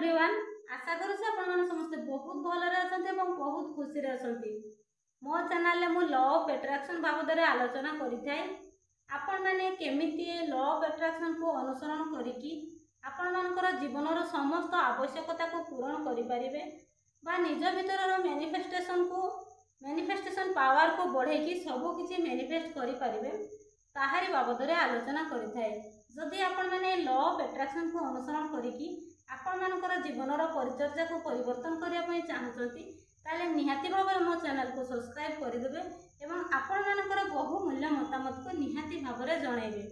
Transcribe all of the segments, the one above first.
Everyone आशा करूँ आपण समस्ते बहुत भलरे अछंती एवं बहुत खुशी रे अछंती। मो चैनल मु लॉ ऑफ अट्रैक्शन बाबद आलोचना करिथाय। आपण माने केमिति लॉ ऑफ अट्रैक्शन को अनुसरण करिकी आपण मानकर जीवनर समस्त आवश्यकता को पूर्ण करि परिबे बा निज भीतर मैनिफेस्टेशन पावर को बढ़ेकी सब किछि मैनिफेस्ट करि परिबे ताहारी बाबद आलोचना करिथाय। जदि आपण माने लॉ ऑफ अट्रैक्शन को अनुसरण करिकी आपण मानकर जीवनर परिचर्या को परिवर्तन करिया पई चाहछंती ताले निहाती भाव मो चैनल को सब्सक्राइब करदेबे एवं आपण मानकर बहुमूल्य मतामत को निहाती भाव जणाइबे।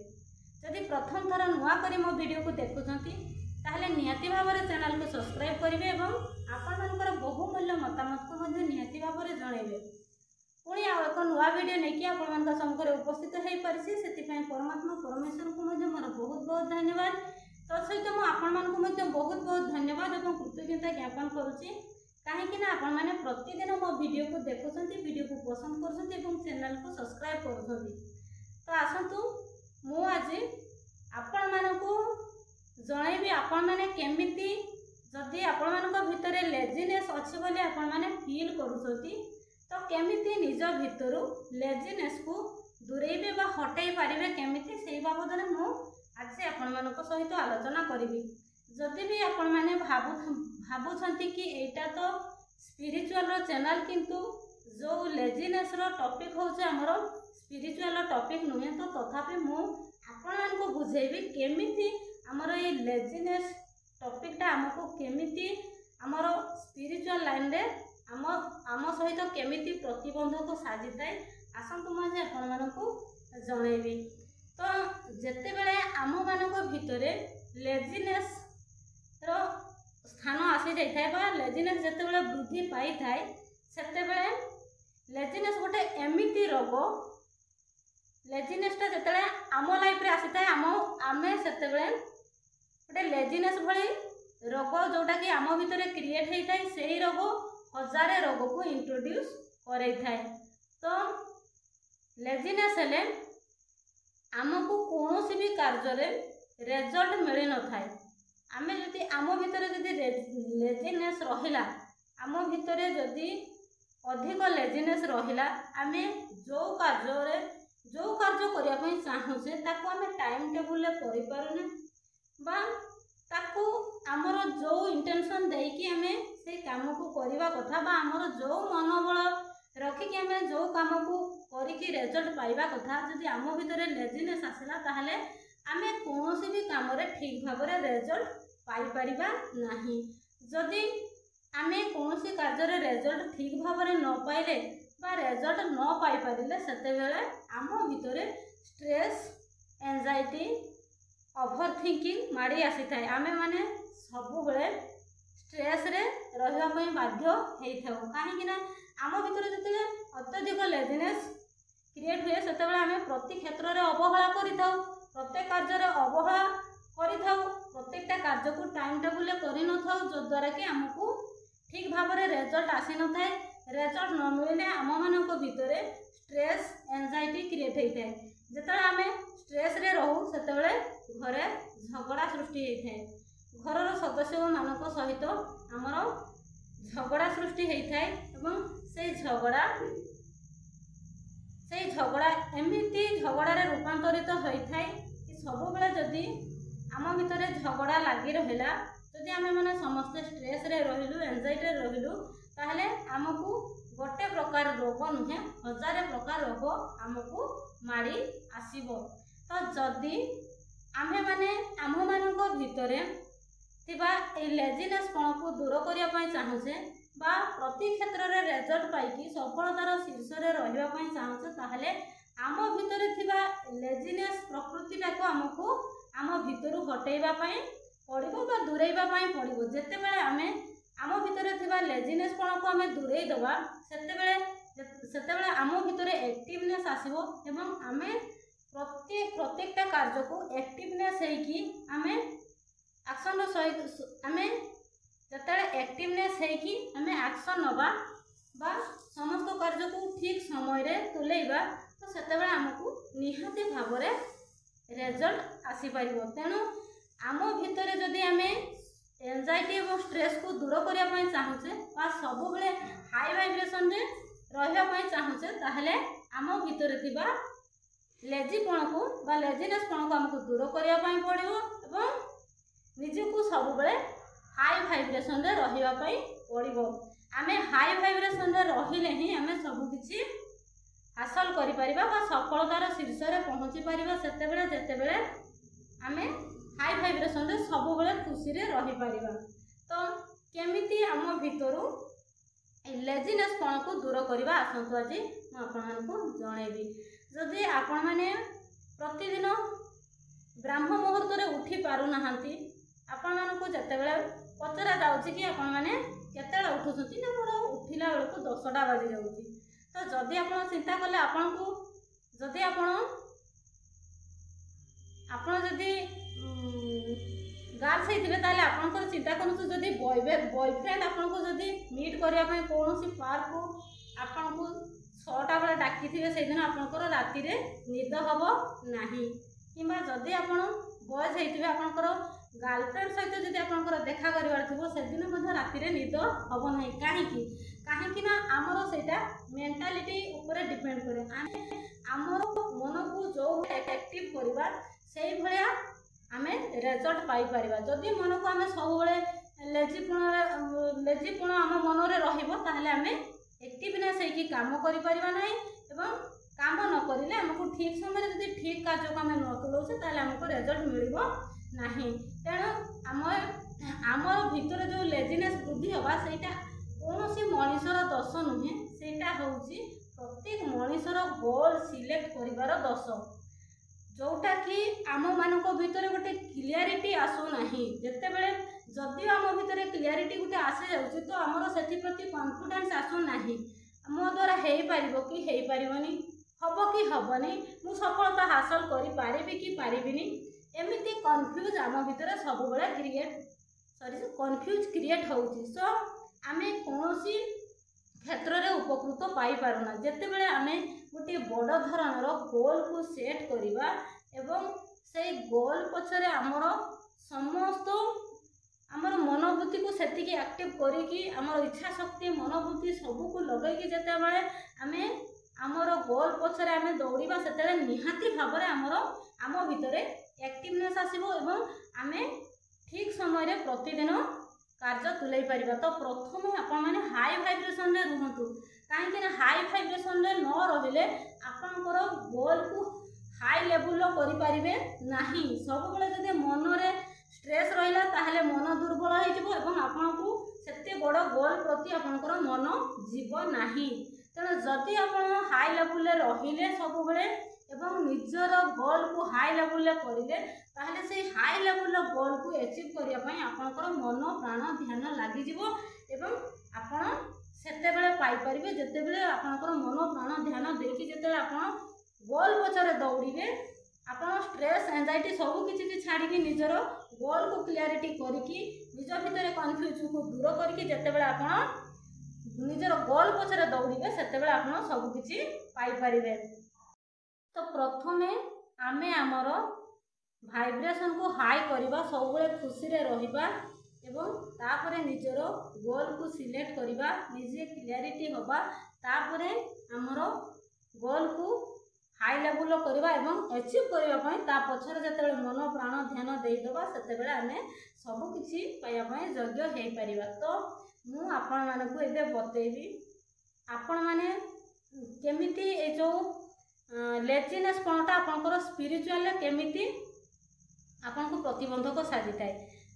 जदि प्रथम थर नुआ करी मो वीडियो को देखुछंती ताले निहाती भाव चैनल को सब्सक्राइब करिवे एवं आपण मानकर बहुमूल्य मतामत को मध्ये निहाती भाव जणाइबे। पुणी आ एक नुआ वीडियो नहीं आपण मानक सम्मुखरे उपस्थित हो पारिछि सेति पई परमात्मा परमेश्वर को मध्ये मोर बहुत बहुत धन्यवाद। तत्सहित मु आपण मानक मध्ये बहुत बहुत धन्यवाद एवं कृतज्ञता ज्ञापन करूछि कहीं आपण माने प्रतिदिन मो वीडियो को देखुछंती, वीडियो को पसंद करछंती एवं चैनल को सब्सक्राइब करछंती। तो आसंतु मु आज आपण मानकू जणाइबी आपण माने केमिति जदि आपण मानक भितरे लेजीनेस अछि बोली आपण माने फील करूछंती तो केमिति निज भितरु लेजीनेस को दूरेबे बा हटाई पारिबे केमिति सेही बाबद मु आज आपण मानक सहित आलोचना करिबी। जदि भी आपण माने भाबुछंती कि एटा तो स्पिरिचुअल रो चैनल किंतु जो लेजीनेस रो टॉपिक होचे हमरो स्पिरिचुअल टॉपिक नुहे तो तथापि मु आपण मानको बुझेबी केमिति हमरो ए लेजीनेस टॉपिक ता हमको केमिति हमरो स्पिरिचुअल लाइन रे आम सहित केमिति प्रतिबंधक साजिताए आसंतु मु जे आपण मानको जणेबी। तो जेते बेले आम मानक भितरे लेजीनेस रो स्थान आसी जाई थाए बा लेजीनेस जेते बेले वृद्धि पाई थाए सेते बेले लेजीनेस गोटे एमिति रोग लेजीनेस ता जेते बेले आम लाइफ रे आसी थाए आमे सेते बेले गोटे लेजीनेस भली रोग जोटा कि आम भितरे क्रिएट हेई थाए सेही रोग हजारे रोग को इंट्रोड्यूस करई थाए। तो लेजीनेस हेले आमको कौन भी कार्य रे रिजल्ट मिल न थाए आमे जदि आम भितर जदि लेजीनेस रहिला आम भितर जदि अधिक लेजीनेस रहिला आमे जो कार्य करिया पई चाहूचे ताको आमे टाइम टेबल ले करि पारुने बा ताको आमर जो इंटेंशन देकी आमे से काम को करिवा कथा बा आमर जो मनोबल रखिकी आमे जो काम को करिकी रिजल्ट पाइबा कथा जदि आम भितर लेजीनेस आसिला ताहले आमे कोनोसी भी काम रे ठीक भाव रे रिजल्ट पाई परिबा नाही। जदि आमे कोनोसी कार्य रे रिजल्ट ठीक भाव रे न पाइले बा रिजल्ट न पाई परिले सेते बेले आम भितर स्ट्रेस एंजाइटी ओवर थिंकिंग माड़ी आसी थाए आमे माने सबु बेले स्ट्रेस रे रहिबा पई बाध्य हेई थाउ काहे कि ना आम भितर जते अत्यधिक लेजीनेस क्रिएट हुए सेते बेले आमे प्रति क्षेत्र रे अवहेला करि थाउ प्रत्येक कार्य रे अवहेला करि थाउ प्रत्येकटा कार्य को टाइम टेबल करि न थाउ जो द्वारा कि हमको ठीक भाव रे रिजल्ट आसी न थाए रिजल्ट न मिले आम मानक भितरे स्ट्रेस एंजाइटी क्रिएट हेई थाए जेतले आमे स्ट्रेस रे रहू सेते बेले घरे झगड़ा सृष्टि हेई थाए घरर सदस्य मानक सहित हमर झगड़ा सृष्टि हेई थाए एवं से झगड़ा एमिति झगड़ा रे रूपांतरित होई थाए कि सब बेले जदि आम भितर झगड़ा लागी रहिला जदि आमे माने समस्त स्ट्रेस रे रहिलु एंजाइटी रे रहिलु ताहले हमकु गोटे प्रकार रोग नुहे हजारे प्रकार रोग हमकु माड़ी आसीबो। तो जदि आमे माने आम मानक भितरे थिबा ए लेजीनेस पण को दूर करिया पई चाहूचे बा प्रति क्षेत्र रे रिजल्ट पाइकी सफलतार शीर्ष रे रहिबा पई चाहूचे ताहले आम भितरे थिबा लेजीनेस प्रकृति को हमको आम भितरु हटेइबा पई पड़िबो बा दूरेइबा पई पड़िबो। जेते बेले आमे आम भितरे थिबा लेजीनेस पण को आमे दूरेइ दबा सेते बेले आम भितरे एक्टिवनेस आसीबो एवं आमे प्रत्येकटा कार्य को एक्टिवनेस हेकी आमे एक्शन सहित आमे जतले एक्टिवनेस हेकी आमे एक्शन नबा बा समस्त कार्य को ठीक समय रे तुलेइबा तो सेते बेले हमकु निहाती भाव रे रिजल्ट आसी परिबो। तेनु आम भितरे जदि आमे एंजाइटी और स्ट्रेस को दूर करने चाहूचे सब बेले हाई वाइब्रेशन रे रहा चाहूचे ताहले आम भितर थिबा लेजीपण को बा लेजीनेसपण को आमको दूर करने पड़ो और निजको सब बेले हाई वाइब्रेशन रे रहिबा पड़ो। आमे हाई वाइब्रेशन रे रहिले ही आमे सब किछि हासिल करि परिबा बा सफलतार शीर्ष रे पहुँची परिबा। सेतेबेले जेतेबेले आमे हाई वाइब्रेशन रे सब बेले खुशी रे रहि परिबा। तो केमिति आम भितरु लेजीनेसपण को दूर करबा आसंतु आज मु आपनको जणैबी। जदि आपण माने प्रतिदिन ब्राह्म मुहूर्त रे उठी पारु नाहंती आपण मानको जेतेबेले पचरा जाउछि कि आपण माने केतेबेले उठुछंती ना मोर उठिला बेलको 10टा बाजी जाउछि। तो जदि आपण चिंता कले आपनको जदि आपण जदि गर्ल्स होइथिबे ताले आपनकर चिंता करनु जदि बॉयफ्रेंड आपनको जदि मीट करिया पय कोनोसी पार्क को आपनको 6टा बेले डाकी थिबे से दिन आपनकर राति रे निद हबो नाही। किबा जदि आपण बॉयज होइथिबे आपनकर गर्लफ्रेंड सहित जदि आपनकर देखा करिवार थिबो से दिन मध्ये राति रे निद हबो नाही। काहेकि ना आमर सेटा मेंटालिटी ऊपर डिपेंड करे। आमर मन को जो एक्टिव करबा सेई भलिया आमे रिजल्ट पाई परिबा। जदि मन को आमे सब बेले लेजीपण आम मन रे रहिबो ताहले आमे एक्टिवनेस है कि काम करि परिबा नाही एवं काम न करिले हमको ठीक समय रे जदि ठीक कार्य को आमे न तुलौछे ताहले हमको रिजल्ट मिलिबो नाही। तेणु आमर भितर जो लेजीनेस बुद्धि हवा सेटा कोनोसी मनीषर दोष नुहे, सेटा होउची प्रत्येक मनीषर गोल सिलेक्ट करिवार दोष जोटा कि आम मानक भितर गोटे क्लियरिटी आसु नाही। जेतेबेले जदि आम भितर क्लियरिटी गोटे आसी जाउची तो आमर सेथि प्रति कॉन्फिडेंस आसु नाही। मो द्वारा हेई परिबो कि हेई परिबोनी, हबो कि हबोनी, मु सफलता हासिल करि पारिबि कि पारिबिनी, एमिति कन्फ्यूज आम भितर सब बेले कन्फ्यूज क्रिएट होउची। सो आमे कोनोसी क्षेत्र रे उपकृत पाई पारुना। जेतेबेले आमे गोटे बड़ धरणर गोल को सेट करिबा एवं से गोल पछरे आमर समस्त आमर मनोबुद्धि को सेतिकी एक्टिव करिकी आमर इच्छा शक्ति मनोबुद्धि सब को लगैकी जेतेबेले आमे आमर गोल पछरे आमे दौड़िबा सेतेबेले निहाती भाबरे आम भितरे एक्टिवनेस आसीबो एवं आमे ठीक समय रे प्रतिदिन कार्य तुलाई परिबा। तो प्रथमे आपण माने हाई वाइब्रेशन रे रुहंतु। काहेकि ना हाई वाइब्रेशन रे न रहिले आपनकर गोल को हाई लेवल करि परिबे नाही। सब बेले जदि मन रे स्ट्रेस रहिला ताहले मन दुर्बल होई जिवो एवं आपनको सेते बड़ गोल प्रति आपनकर मन जीव नाही। तेणु जदि आपण हाई लेवल रे रहिले सब बेले एवं निजर गोल को हाई लेवल रे करिले ताहले से हाई लेवल गोल को अचीव करिया पय आपनकर मन प्राण ध्यान लागि जिवो एवं आपण सेते बेले पाई परिबे जेते बेले आपनकर मन प्राण ध्यान देकी जेते आपण गोल पछरे दौड़िबे आपण स्ट्रेस एंजाइटी सब किछि के छाड़ी के निजर गोल को क्लियरिटी करिकी निज भितर कन्फ्यूज को दूर करिकी जेते बेले आपण निजर गोल पछरे दौड़िबे सेते बेले आपण सब किछि पाई परिबे। तो प्रथमे आमे आमर वाइब्रेशन को हाई करबा सब बेले खुशी रे रहिबा एवं तापरे निजर गोल को सिलेक्ट करबा निजे क्लियरिटी होबा तापरे आमर गोल को हाई लेवल करबा एवं अचीव करबा पय ता पछरे जतेबेले मन प्राण ध्यान देई देबा सेतेबेले आमे सब किछि पाया पय योग्य हेई परिबा। तो मु आपण मानकु एबे बतेइबी आपण माने केमिति ए जो लेजीनेस पणटा आपनकर स्पिरिचुअल केमिति आपनको प्रतिबंधक साजी थाए।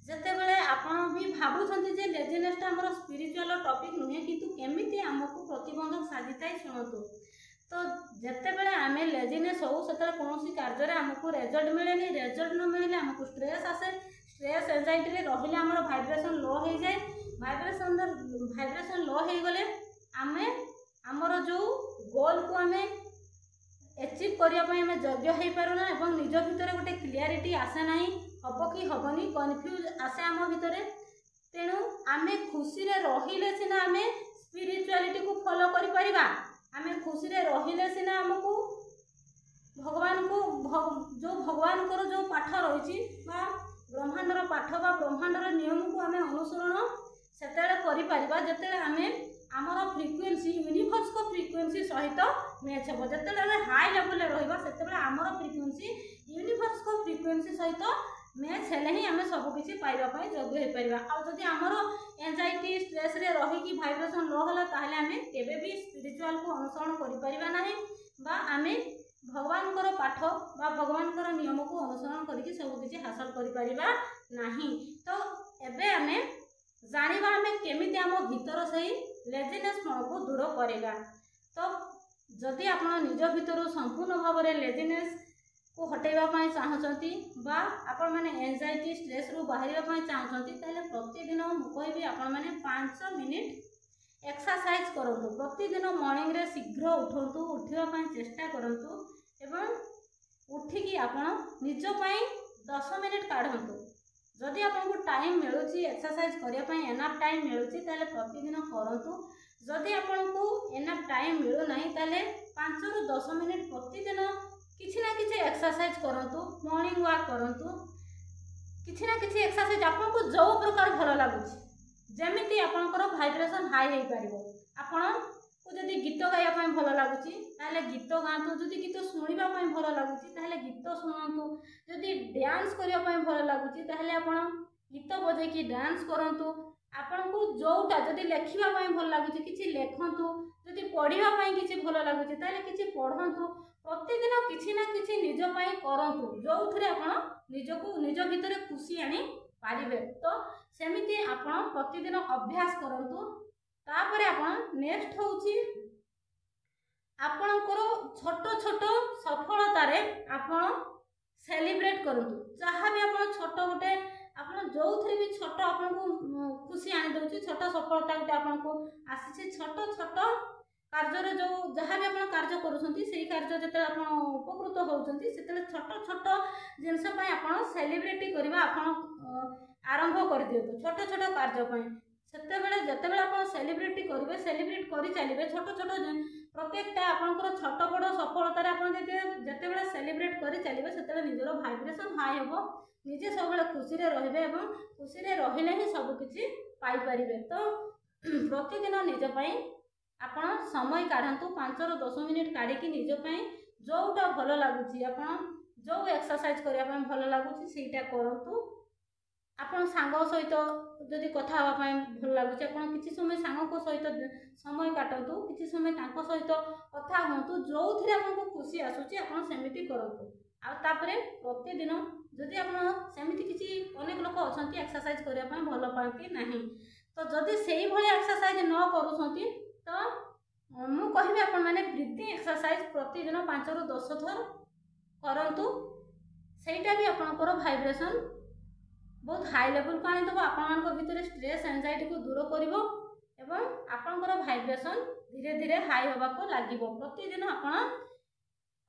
जेतेबेले आपण भी भाबुछंती जे लेजीनेसटा हमर स्पिरिचुअल टॉपिक नुहे किंतु केमिति हमको प्रतिबंधक साजी थाए सुनतु। तो जेतेबेले आमे लेजीनेस हो सेतले कोनोसी कार्य रे हमको रिजल्ट मिलेनी, रिजल्ट न मिलिले हमको स्ट्रेस आसे, स्ट्रेस एंजाइटी रे रहिले हमर वाइब्रेशन लो हो जाए, वाइब्रेशन लो हो गले आमे हमर जो गोल को आमे अचीव करिया पय हमें योग्य हेई पारुना एवं निज भितर गोटे क्लियरिटी आसे नाही, हबो कि हबनी कन्फ्यूज आसे आम भितर। तेणु आमे खुशी रे रहिले सिना आमे स्पिरिचुअलिटी को फॉलो करि परिबा, आमे खुशी रे रहिले सिना हमको भगवान को जो भगवान को जो पाठ रही बा ब्रह्मांडर पाठ बा ब्रह्मांडर नियम को आमे अनुसरण करि परिबा जते आमे आमर फ्रिक्वेन्सी यूनिवर्स को फ्रिक्वेन्सी सहित मैच हे जते हाई लेवल रे रहइबा सेते आमर फ्रिक्वेन्सी यूनिवर्स को फ्रिक्वेन्सी सहित मैच हेले ही आमे सब किछि पाइबा पई योग्य हे परिबा। आ जदि आमर एंजाइटी स्ट्रेस रे रही कि वाइब्रेशन लो होला ताहले आमे केबे भी स्पिरिचुअल को अनुसरण करि परिबा नाही बा आमे भगवान कर पाठ बा भगवान कर नियम को अनुसरण करके सब किछि हासिल करि परिबा नाही। तो एबे आमे जानिबा आमे केमिति आम भीतर सही लेजीनेस को दूर करेगा। तो जदि आपण निज भीतर संपूर्ण भाव में लेजीनेस को हटेबा पाई चाहछंती बा आपण माने एंजाइटी स्ट्रेस रु बाहरिबा पाई चाहछंती ताले प्रतिदिन मु कहबी आपण माने 5 मिनिट एक्सरसाइज करंतु। प्रतिदिन मॉर्निंग रे शीघ्र उठंतु, उठिबा पाई चेष्टा करंतु एवं उठिकी आपण निज पाई 10 मिनिट काढंतु। जदि आपको टाइम मिलुची एक्सरसाइज करिया पाई एनफ टाइम मिलुची ताले प्रतिदिन करंतु। जदि आपको एनफ टाइम मिलु नाही ताले 5 रु 10 मिनिट प्रतिदिन किछि ना किछि एक्सरसाइज करंतु, मॉर्निंग वॉक करंतु, किछि ना किछि एक्सरसाइज आपको जो प्रकार भलो लागुची जेमिति आपनकर वाइब्रेशन हाई हे परिबो। आपन को जदि गीत गाया पाई भलो लागुची ताले गीत गांतु, जदि गीत सुनिबा पाई भलो लागुची ताले गीत सुनंतु, जदि डांस करिया पाई भलो लागुची ताले आपन गीत बजे की डांस करंतु। आपन को जोटा जदि लेखिबा पाई भलो लागुची किछि लेखंतु, जदि पढिबा पाई किछि भलो लागुची ताले किछि पढंतु। प्रतिदिन किछि ना किछि निज पाई करंतु जोथरे आपन निजको निज भितरे खुशी आनी पारिबे। तो सेमिति आपन प्रतिदिन अभ्यास करंतु। तापरे आपन नेक्स्ट होउची आपनकर छोट छोट सफलता रे आपन सेलिब्रेट करंतु। जहाँ भी आपन छोट गोटे आपन जोथरे भी छोट आपन को खुशी आनी दउची, छोट सफलता गोटे आपन को आसी छोट छोट कार्य जो जहाँ भी आप कार्य करुँच से कार्य जो आप उपकृत होती से छोट छोट जिनस आप सेलिब्रेट करवा आरंभ कर दिखाँ छोट छोट कार्यपाई से जिते आप सेलिब्रेट करेंगे सेलिब्रेट कर चलिए छोट छोट प्रत्येकटा आपंकर छोट बड़ सफलतार जिते सेलिब्रेट कर चलिए से निजर वाइब्रेशन हाई हम निजे सब खुशी रे खुशी रे ही सबकि पाइपर। तो प्रतिदिन निजपाई आपण समय काढंतु 5 रु 10 मिनिट काढिकी निजपाई जोटा भलो लागुची आपण जो एक्सरसाइज करिया पाई भलो लागुची सेटा करंतु। आपण सांग सहित जदि कथा हवा पाई भलो लागुची आपण किछि समय सांग को सहित समय काटंतु, किछि समय तांको सहित कथा हुंतु, जोथिरे आपनको खुशी आसुची आपण सेमिति करंतु। आ तापरे प्रतिदिन जदि आपण सेमिति किछि अनेक लोक अछंती एक्सरसाइज करिया पाई भलो पांती नाही, तो जदि सेही भली एक्सरसाइज न करूछंती तो मु कहबी आपण माने ब्रीथिंग एक्सरसाइज प्रतिदिन 5 रु 10 थर करंतु। सेटा भी आपनकर वाइब्रेशन बहुत हाई लेवल को आनी दबो, आपनकर भितर स्ट्रेस एंजाइटी को दूर करिवो एवं आपनकर वाइब्रेशन धीरे धीरे हाई होबा को लागिवो। प्रतिदिन आपण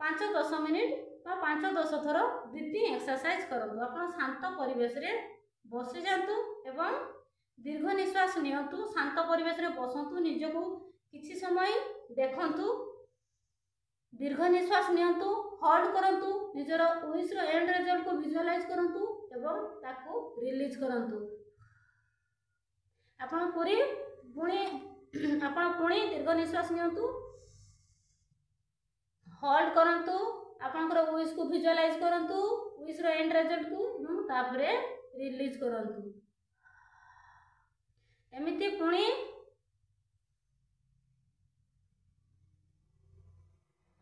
5-10 मिनिट बा 5-10 थर ब्रीथिंग एक्सरसाइज करंतु। आपण शांत परिवेश रे बसि जांतु एवं दीर्घ निश्वास नियंतु, शांत परिवेश रे बसंतु, निजको किछि समय देखंतु, दीर्घ निश्वास नियंतु, होल्ड करंतु, निजर विश रो एंड रिजल्ट को विजुअलाइज करंतु एवं ताको रिलीज करंतु। आपण पुणी दीर्घ निश्वास नियंतु, होल्ड करंतु, आपनकर विश को विजुअलाइज करंतु, विश रो एंड रिजल्ट को तापरे रिलीज करंतु। एमिति पुणी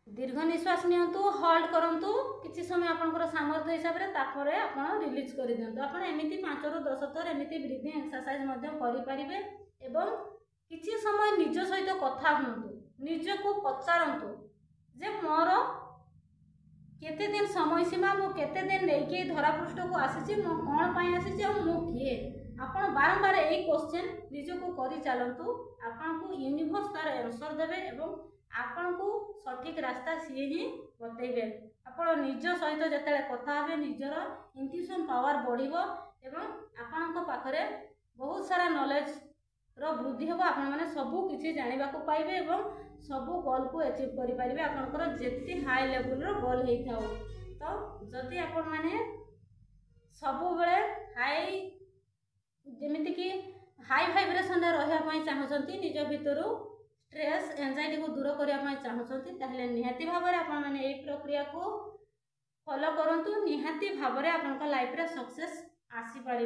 दीर्घ निश्वास नियंतु, होल्ड करंतु, किछि समय आपनकर सामर्थ्य हिसाब रे तापरे आपण रिलीज कर दियंतु। आपण एमिति 5 रु 10 थर एमिति ब्रीथिंग एक्सरसाइज मध्ये करि परिबे एवं किछि समय निज सहित कथा हुंतु, निज को पचारंतु जे मोर केते दिन समय सीमा मो केते दिन लेके धरा पृष्ठ को आसीछि, मो कोन पई आसीछि और मो किए। आपण बारंबार एई क्वेश्चन निज को करि चालंतु, आपण को यूनिवर्स तार आंसर देबे एवं आपण को सठिक रास्ता सी ही बतैबे। आपण निज सहित जतले कथा हेबे निजर इंट्यूशन पावर बढ़िबो एवं आपण को पाखरे बहुत सारा नॉलेज रो वृद्धि हेबो। आपण माने सबु किछि जानिबा को पाइबे एवं सबु गोल को अचीव करि परिबे आपनकर जेति हाई लेवल रो गोल हेइ थाउ। तो जदि आपण माने सबु बेले हाई जेमिति कि हाई भाइब्रेशन रहा चाहूँगी निज भितर स्ट्रेस एंजाइटी को दूर करने चाहूँगी ताहले निहाती भाव में आपण मैंने यही प्रक्रिया को फॉलो करंतु निहाती भाव में आपन लाइफ रे सक्सेस आसीपर।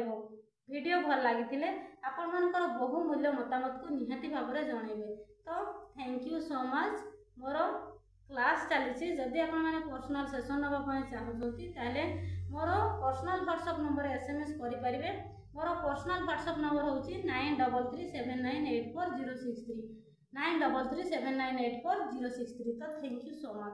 वीडियो भल लगी आपण मानकर बहुमूल्य मतामत को निहाती भाव में जनइबे। तो thank you so much. More class चली जदि आपण मैंने पर्सनल सेशन नापी चाहूँगी ताहले more personal WhatsApp number SMS करें। मोर पर्सनल व्हाट्सएप नंबर हूँ 9337984063 9337984063। तो थैंक यू सो मच।